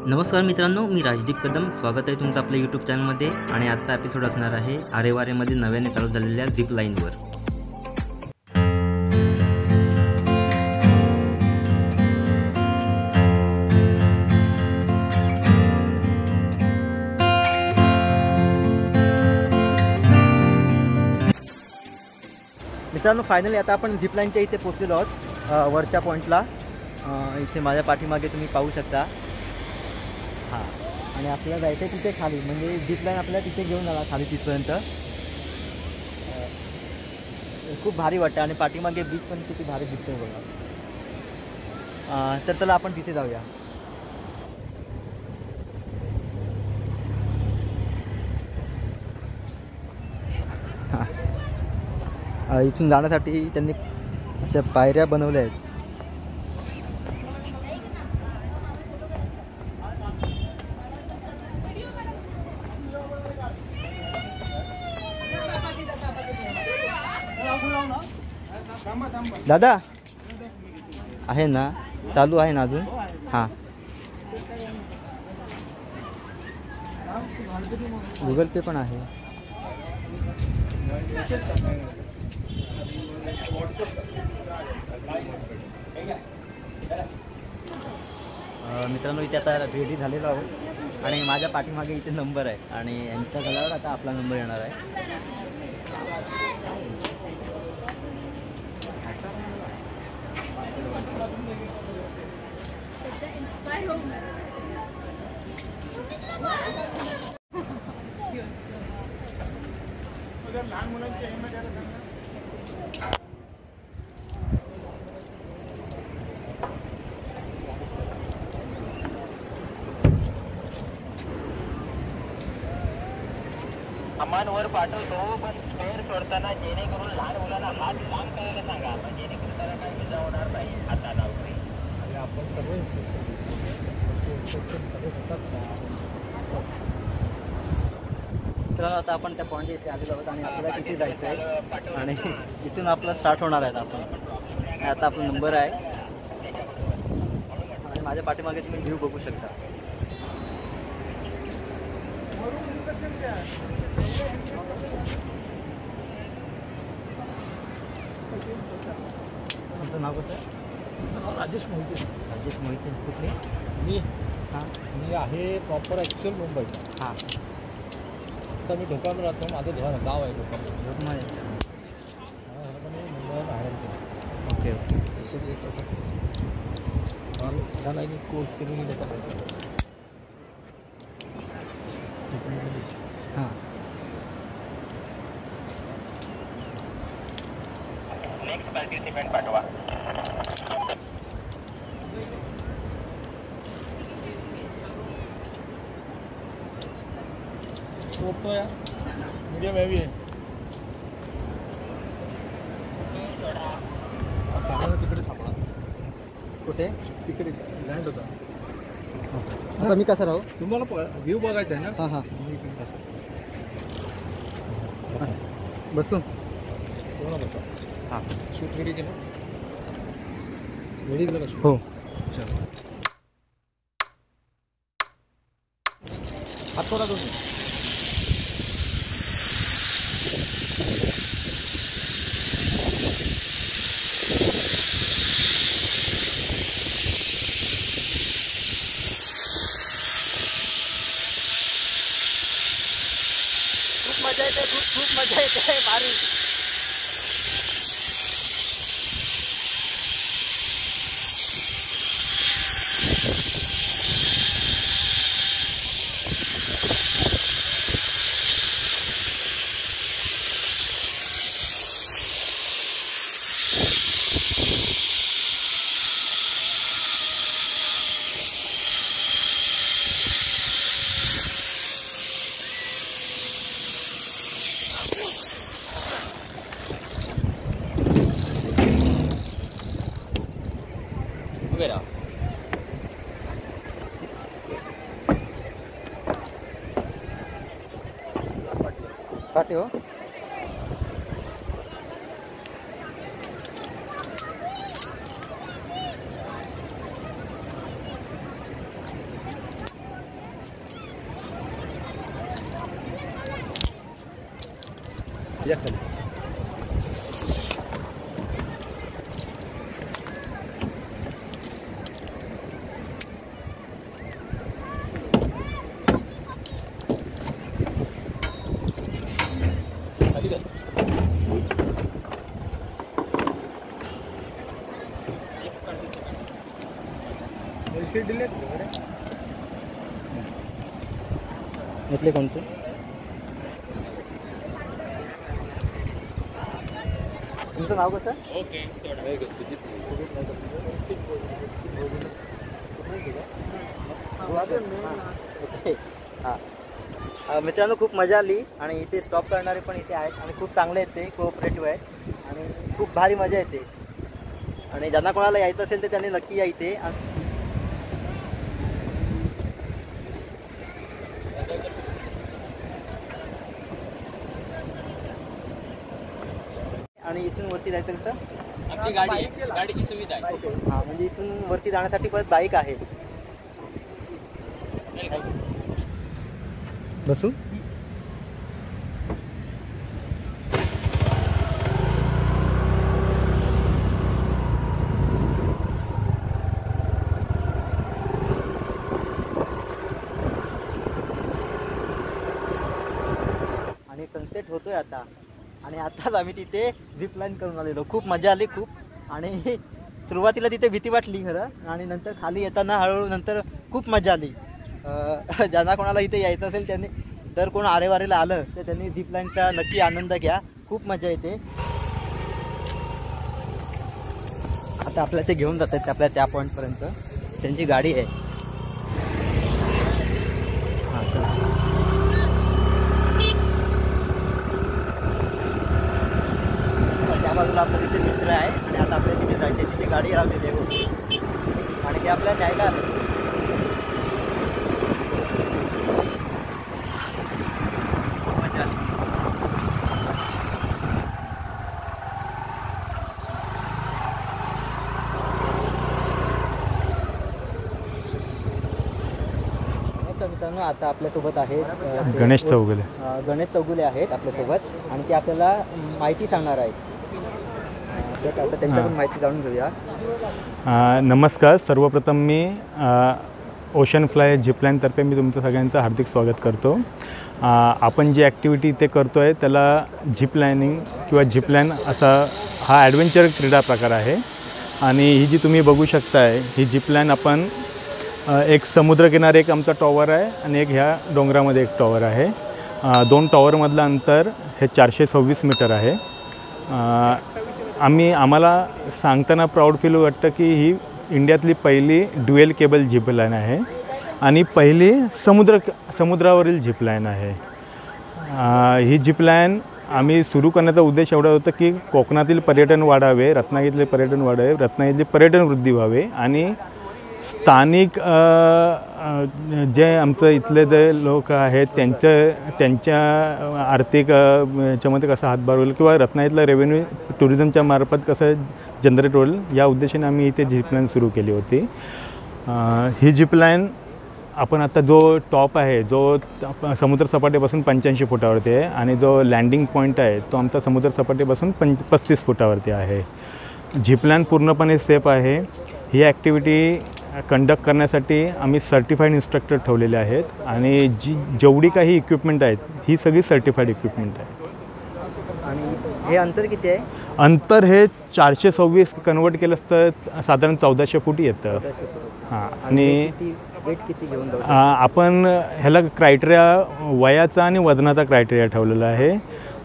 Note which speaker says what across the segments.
Speaker 1: नमस्कार मित्रांनो, मी राजदीप कदम. स्वागत आहे तुमचं आपल्या यूट्यूब चॅनलमध्ये. आणि आजचा एपिसोड असणार आहे आरेवारेमध्ये नव्याने चालू झालेल्या झिप लाईनवर. मित्रांनो, फायनली आता आपण झिप लाईनच्या इथे पोहोचलेलो आहोत, वरच्या पॉईंटला. इथे माझ्या पाठीमागे तुम्ही पाहू शकता. हां, आणि आपल्याला जायचं आहे तिथे खाली, म्हणजे झिप लाईन आपल्याला तिथे घेऊन जाणार खाली तिथपर्यंत. खूप भारी वाटतं आणि पाठीमागे बीच पण किती भारी दिसतोय बघा. तर चला आपण तिथे जाऊया. इथून जाण्यासाठी त्यांनी अशा पायऱ्या बनवल्या आहेत. दादा आहे ना, चालू आहे ना अजून? हां, गुगल पे पण आहे. मित्रांनो, इथे आता रेडी झालेलो आहोत आणि माझ्या पाठीमागे इथे नंबर आहे आणि यांच्या गळ्यावर आता आपला नंबर येणार आहे.
Speaker 2: लहान मुलांच्या
Speaker 3: अमान वर पाठवतो, पण स्पेअर सोडताना जेणेकरून लहान मुलांना हात लांब करायला सांगा, पण जेणेकरून त्याला काही विजा होणार नाही हाताला वगैरे. आणि आपण सर्व इन्स्ट्रक्शन
Speaker 1: तर आता आपण त्या पॉईंटच्या इथे आलेलो आहोत आणि आपल्याला तिथे जायचं आहे आणि इथून आपला स्टार्ट होणार आहे. आपण आता आपला नंबर आहे आणि माझ्या पाठीमागे तुम्ही व्ह्यू बघू शकता. तुमचं नाव कसं आहे?
Speaker 2: राजेश मोहिते.
Speaker 1: राजेश मोहिते. कुठले?
Speaker 2: मी आहे प्रॉपर ॲक्च्युअल मुंबईचा.
Speaker 1: हां,
Speaker 2: आता मी ढोकामध्ये राहतो. माझं गाव आहे ढोकामध्ये. मुंबईला बाहेर केलं.
Speaker 1: Okay okay.
Speaker 2: स्पेशली याच्यासाठी ह्या लाईनीत कोर्स केलेली लोक पाहिजे.
Speaker 1: हां,
Speaker 3: नेक्स्ट पार्टिसिपेंट पाठवा.
Speaker 2: फोटो या मीडियम हेवी आहे. तिकडे सापडा.
Speaker 1: कुठे?
Speaker 2: तिकडे लँड होता.
Speaker 1: आता मी कसा राहू?
Speaker 2: तुम्हाला व्ह्यू बघायचा आहे ना?
Speaker 1: हां हां,
Speaker 2: बसा.
Speaker 1: बसू.
Speaker 2: पूर्ण बसा.
Speaker 1: हां,
Speaker 2: शूट रेडी केलं? रेडी केलं का शूट?
Speaker 1: हो.
Speaker 2: चल, हात सोडा तुम्ही.
Speaker 1: खूप मजा येते, खूप मजा येते. भारी.
Speaker 2: वगैरह
Speaker 1: काटे हो.
Speaker 2: या खाली. खाली घाल.
Speaker 1: इथले कोणते? तुमचं नाव कसं? हां, मित्रांनो खूप मजा आली आणि इथे स्टॉप करणारे पण इथे आहेत आणि खूप चांगले आहेत, ते कोऑपरेटिव्ह आहेत आणि खूप भारी मजा येते. आणि ज्यांना कोणाला यायचं असेल तर त्यांनी नक्की या इथे. आणि इथून वरती जायचं कसं?
Speaker 2: आमची गाडी आहे, गाडीची सुविधा आहे.
Speaker 1: हां, म्हणजे इथून वरती जाण्यासाठी परत बाईक आहे. बसू? आणि सनसेट होतोय आता आणि आताच आम्ही तिथे झिप लाईन करून आलेलो. खूप मजा आली खूप. आणि सुरुवातीला तिथे भीती वाटली खरं आणि नंतर खाली येताना हळूहळू नंतर खूप मजा आली. ज्यांना कोणाला इथे यायचं असेल त्यांनी, तर कोण आरेवारीला आलं तर त्यांनी झिप लाईनचा नक्की आनंद घ्या. खूप मजा येते. आता आपल्याला ते घेऊन जातात आपल्या त्या पॉईंटपर्यंत. त्यांची गाडी आहे. हां, चला. त्या बाजूला आपलं तिथे मित्र आहे आणि आता आपल्याला तिथे जायचे. तिथे गाडी लावलेली आहे आणि ते आपल्याला न्यायला आले. मजा आली. मित्रांनो आता आपल्यासोबत आहेत
Speaker 4: गणेश चौगुले.
Speaker 1: गणेश चौगुले आहेत आपल्यासोबत आणि ते आपल्याला माहिती सांगणार आहेत. तर आता त्यांच्याकडून माहिती जाणून घेऊया.
Speaker 4: नमस्कार. सर्वप्रथम मी ओशन फ्लाय झिपलाईनतर्फे मी तुमचं सगळ्यांचं हार्दिक स्वागत करतो. आपण जी ॲक्टिव्हिटी इथे करतो आहे त्याला झिपलायनिंग किंवा झिपलाईन असा हा ॲडव्हेंचर क्रीडा प्रकार आहे. आणि ही जी तुम्ही बघू शकताय ही झिपलाईन आपण एक समुद्रकिनारे एक आमचा टॉवर आहे आणि एक ह्या डोंगरामध्ये एक टॉवर आहे. दोन टॉवरमधलं अंतर हे 426 मीटर आहे. आम्हाला सांगताना प्राऊड फील वाटतं की ही इंडियातली पहिली ड्युएल केबल झिपलाईन आहे आणि पहिली समुद्रावरील झिपलाईन आहे. ही झिपलाईन आम्ही सुरू करण्याचा उद्देश एवढा होता की कोकणातील पर्यटन वाढावे, रत्नागिरीतले पर्यटन वाढावे, रत्नागिरीतली पर्यटन वृद्धी व्हावे आणि स्थानिक जे आमचं इथले जे लोक आहेत त्यांच्या आर्थिक ह्याच्यामध्ये कसा हातभार होईल किंवा रत्नागिरीतला रेव्हेन्यू टुरिझमच्या मार्फत कसं जनरेट होईल या उद्देशाने आम्ही इथे झिपलाईन सुरू केली होती. ही झिपलाईन आपण आता जो टॉप आहे जो समुद्र सपाटीपासून 85 फुटावरती आहे आणि जो लँडिंग पॉईंट आहे तो आमचा समुद्र सपाटीपासून 35 फुटावरती आहे. झिपलाईन पूर्णपणे सेफ आहे. ही ॲक्टिव्हिटी कंडक्ट करण्यासाठी आम्ही सर्टिफाईड इन्स्ट्रक्टर ठेवलेले आहेत आणि जेवढी काही इक्विपमेंट आहेत ही सगळी सर्टिफाईड इक्विपमेंट आहे.
Speaker 1: आणि हे अंतर किती आहे?
Speaker 4: अंतर हे 426 कन्वर्ट केलं तर साधारण 1400 फूट येतं. हां. आणि
Speaker 1: वेट किती घेऊन जाऊ?
Speaker 4: आपण ह्याला क्रायटेरिया वयाचा आणि वजनाचा क्रायटेरिया ठेवलेला आहे.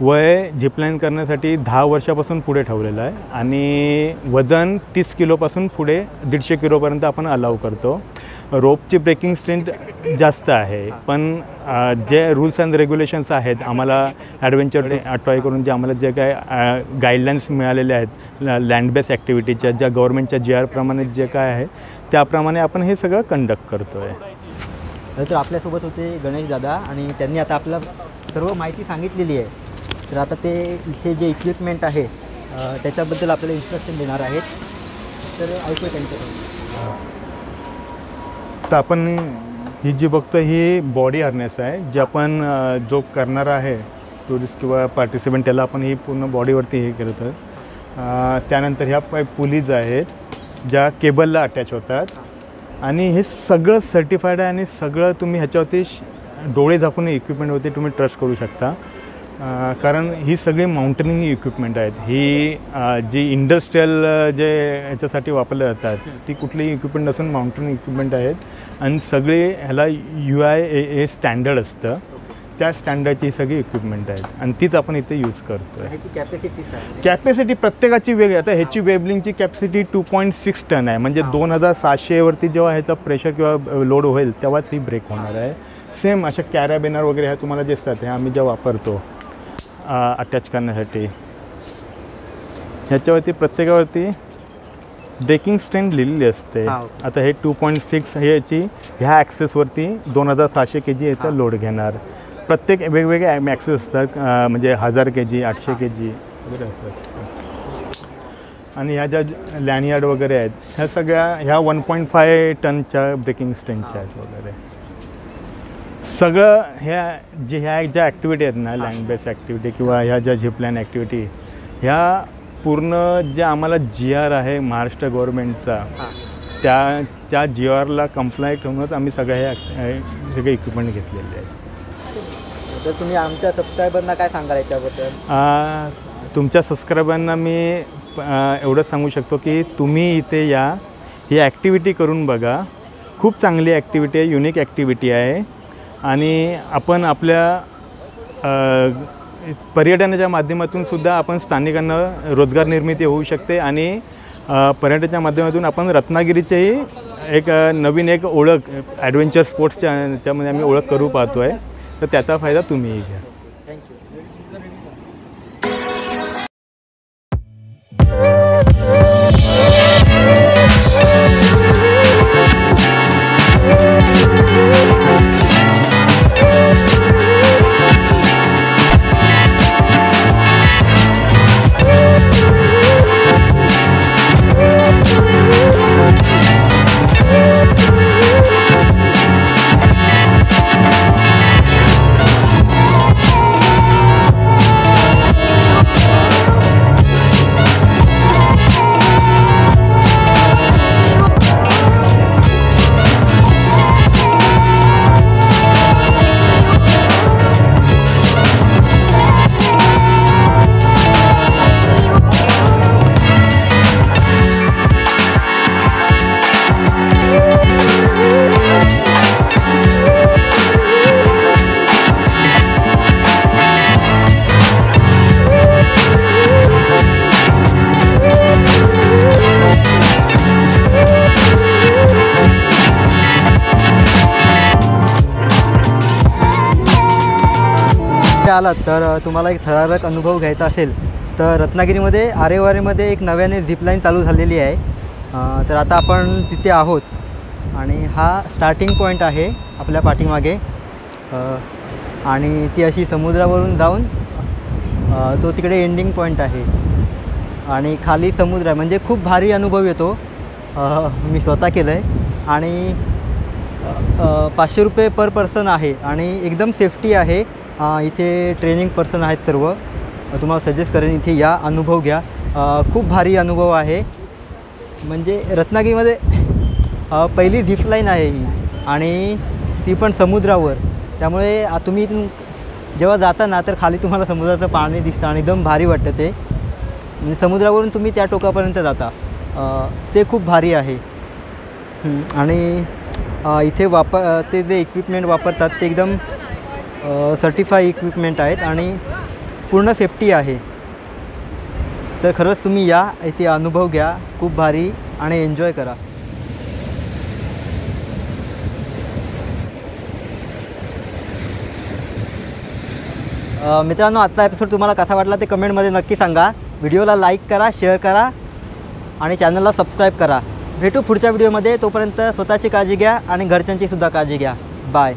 Speaker 4: वय झिपलाईन करण्यासाठी 10 वर्षापासून पुढे ठेवलेलं आहे आणि वजन 30 किलोपासून पुढे 150 किलोपर्यंत आपण अलाव करतो. रोपची ब्रेकिंग स्ट्रेंथ जास्त आहे पण जे रूल्स अँड रेग्युलेशन्स आहेत आम्हाला ॲडव्हेंचर ट्राय करून जे आम्हाला जे काय गाईडलाईन्स मिळालेले आहेत लँड बेस ॲक्टिव्हिटीच्या ज्या गव्हर्नमेंटच्या GR प्रमाणे जे काय आहे त्याप्रमाणे आपण हे सगळं कंडक्ट करतो आहे.
Speaker 1: तर आपल्यासोबत होते गणेश दादा आणि त्यांनी आता आपल्याला सर्व माहिती सांगितलेली आहे. तर आता ते इथे जे इक्विपमेंट आहे त्याच्याबद्दल आपल्याला इन्स्ट्रक्शन देणार आहेत. तर ऐकूया त्यांच्याकडून.
Speaker 4: तर आपण ही जी बघतो ही बॉडी हार्नेस आहे जे आपण जो करणारा आहे टुरिस्ट किंवा पार्टिसिपंट त्याला आपण ही पूर्ण बॉडीवरती हे करत आहोत. त्यानंतर ह्या पुलीज आहेत ज्या केबलला अटॅच होतात आणि हे सगळं सर्टिफाईड आहे आणि सगळं तुम्ही ह्याच्यावरती डोळे झाकून इक्विपमेंटवरती तुम्ही ट्रस्ट करू शकता. कारण ही सगळी माउंटनिंग इक्विपमेंट आहेत. ही जी इंडस्ट्रीयल जे ह्याच्यासाठी वापरले जातात ती कुठलीही इक्विपमेंट नसून माउंटनिंग इक्विपमेंट आहेत आणि सगळे ह्याला UIAA स्टँडर्ड असतं. त्या स्टँडर्डची सगळी इक्विपमेंट आहेत आणि तीच आपण इथे यूज करतो.
Speaker 1: ह्याची
Speaker 4: कॅपॅसिटी प्रत्येकाची वेगळी. आता ह्याची वेबलिंगची कॅपॅसिटी 2.6 टन आहे. म्हणजे 2700वरती जेव्हा ह्याचा प्रेशर किंवा लोड होईल तेव्हाच ही ब्रेक होणार आहे. सेम अशा कॅराबिनर वगैरे ह्या तुम्हाला जे असतात हे आम्ही ज्या वापरतो अटॅच करण्यासाठी ह्याच्यावरती प्रत्येकावरती ब्रेकिंग स्ट्रेंथ लिहिलेली असते. आता हे 2.6 ह्याची ह्या ॲक्सेसवरती 2600 kg याचा लोड घेणार. प्रत्येक वेगवेगळे ॲक्सेस असतात. म्हणजे 1000 kg 800 kg वगैरे असतात. आणि ह्या ज्या लॅनियार्ड वगैरे आहेत ह्या सगळ्या ह्या 1.5 टनच्या ब्रेकिंग स्ट्रेंथच्या आहेत वगैरे. सगळं ह्या ज्या ॲक्टिव्हिटी आहेत ना लँड बेस ॲक्टिव्हिटी किंवा ह्या ज्या झिपलाईन ॲक्टिव्हिटी ह्या पूर्ण ज्या आम्हाला GR आहे महाराष्ट्र गव्हर्नमेंटचा त्या GRला कंप्लाय करूनच आम्ही सगळे सगळे इक्विपमेंट घेतलेले आहेत.
Speaker 1: तर तुम्ही आमच्या सबस्क्रायबरना काय सांगाल याच्याबद्दल?
Speaker 4: तुमच्या सबस्क्रायबरना मी एवढंच सांगू शकतो की तुम्ही इथे या, ही ॲक्टिव्हिटी करून बघा. खूप चांगली ॲक्टिव्हिटी आहे, युनिक ॲक्टिव्हिटी आहे आणि आपण आपल्या पर्यटनाच्या माध्यमातून सुद्धा आपण स्थानिकांना रोजगार निर्मिती होऊ शकते आणि पर्यटनाच्या माध्यमातून आपण रत्नागिरीचेही एक नवीन एक ओळख ॲडव्हेंचर स्पोर्ट्सच्या ह्याच्यामध्ये आम्ही ओळख करू पाहतो आहे. तर त्याचा फायदा तुम्हीही घ्या.
Speaker 1: आलात तर तुम्हाला एक थरारक अनुभव घ्यायचा असेल तर रत्नागिरीमध्ये आरेवारेमध्ये एक नव्याने झिपलाईन चालू झालेली आहे. तर आता आपण तिथे आहोत आणि हा स्टार्टिंग पॉईंट आहे आपल्या पाठीमागे आणि ती अशी समुद्रावरून जाऊन तो तिकडे एंडिंग पॉईंट आहे आणि खाली समुद्र आहे. म्हणजे खूप भारी अनुभव येतो. मी स्वतः केलं आहे आणि 500 रुपये पर पर्सन आहे आणि एकदम सेफ्टी आहे. इथे ट्रेनिंग पर्सन आहेत सर्व. तुम्हाला सजेस्ट करेन इथे या, अनुभव घ्या. खूप भारी अनुभव आहे. म्हणजे रत्नागिरीमध्ये पहिली झिपलाईन आहे ही आणि ती पण समुद्रावर. त्यामुळे तुम्ही इथून जेव्हा जाता ना तर खाली तुम्हाला समुद्राचं पाणी दिसतं आणि एकदम भारी वाटतं ते. म्हणजे समुद्रावरून तुम्ही त्या टोकापर्यंत जाता. ते खूप भारी आहे. आणि इथे ते जे इक्विपमेंट वापरतात ते एकदम सर्टिफाय इक्विपमेंट आहेत आणि पूर्ण सेफ्टी आहे. तर खरंच तुम्ही या, इथे अनुभव घ्या. खूप भारी आणि एन्जॉय करा. मित्रांनो, आजचा एपिसोड तुम्हाला कसा वाटला ते कमेंटमध्ये नक्की सांगा. व्हिडिओला लाईक करा, शेअर करा आणि चॅनलला सबस्क्राईब करा. भेटू पुढच्या व्हिडिओमध्ये. तोपर्यंत स्वतःची काळजी घ्या आणि घरच्यांची सुद्धा काळजी घ्या. बाय.